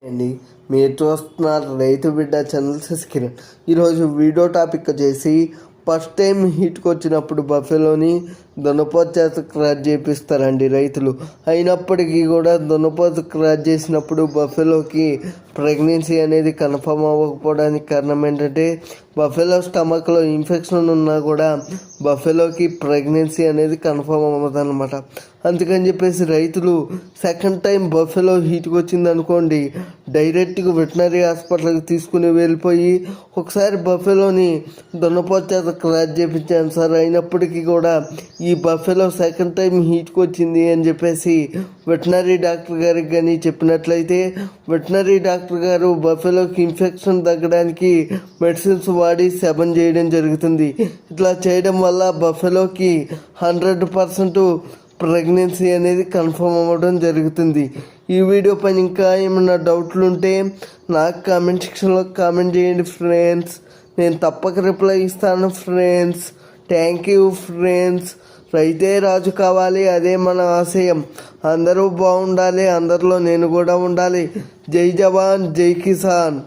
అండి, మీరు చూస్తున్నారు రైతు బిడ్డ ఛానల్ సబ్స్క్రైబ్. ఈరోజు వీడియో టాపిక్ వచ్చేసి ఫస్ట్ టైం హీట్కి వచ్చినప్పుడు బఫెలోని దున్నపోతు చేత క్రాస్ చేపిస్తారండి రైతులు. అయినప్పటికీ కూడా దున్నపోతు క్రాస్ చేసినప్పుడు బఫెలోకి ప్రెగ్నెన్సీ అనేది కన్ఫర్మ్ అవ్వకపోవడానికి కారణం ఏంటంటే బఫెలో స్టమక్లో ఇన్ఫెక్షన్ ఉన్నా కూడా బఫెలోకి ప్రెగ్నెన్సీ అనేది కన్ఫర్మ్ అవ్వదు అనమాట. అందుకని చెప్పేసి రైతులు సెకండ్ టైం బఫెలో హీట్కి వచ్చింది అనుకోండి, డైరెక్ట్గా వెటనరీ హాస్పిటల్కి తీసుకుని వెళ్ళిపోయి ఒకసారి బఫెలోని దున్నపోతు చేత క్రాస్ చేయించాను సార్, అయినప్పటికీ కూడా ఈ బఫెలో సెకండ్ టైం హీట్కి వచ్చింది అని చెప్పేసి వెటనరీ డాక్టర్ గారికి కానీ చెప్పినట్లయితే వెటనరీ డాక్టర్ గారు బఫెలోకి ఇన్ఫెక్షన్ తగ్గడానికి మెడిసిన్స్ వాడి సెబన్ చేయడం జరుగుతుంది. ఇట్లా చేయడం వల్ల బఫెలోకి 100% ప్రెగ్నెన్సీ అనేది కన్ఫర్మ్ అవ్వడం జరుగుతుంది. ఈ వీడియో పైన ఇంకా ఏమైనా డౌట్లు ఉంటే నాకు కామెంట్ సెక్షన్లో కామెంట్ చేయండి ఫ్రెండ్స్, నేను తప్పక రిప్లై ఇస్తాను ఫ్రెండ్స్. Thank you friends. రైతే రాజు కావాలి, అదే మన ఆశయం. అందరూ బాగుండాలి, అందరిలో నేను కూడా ఉండాలి. జై జవాన్ జై కిసాన్.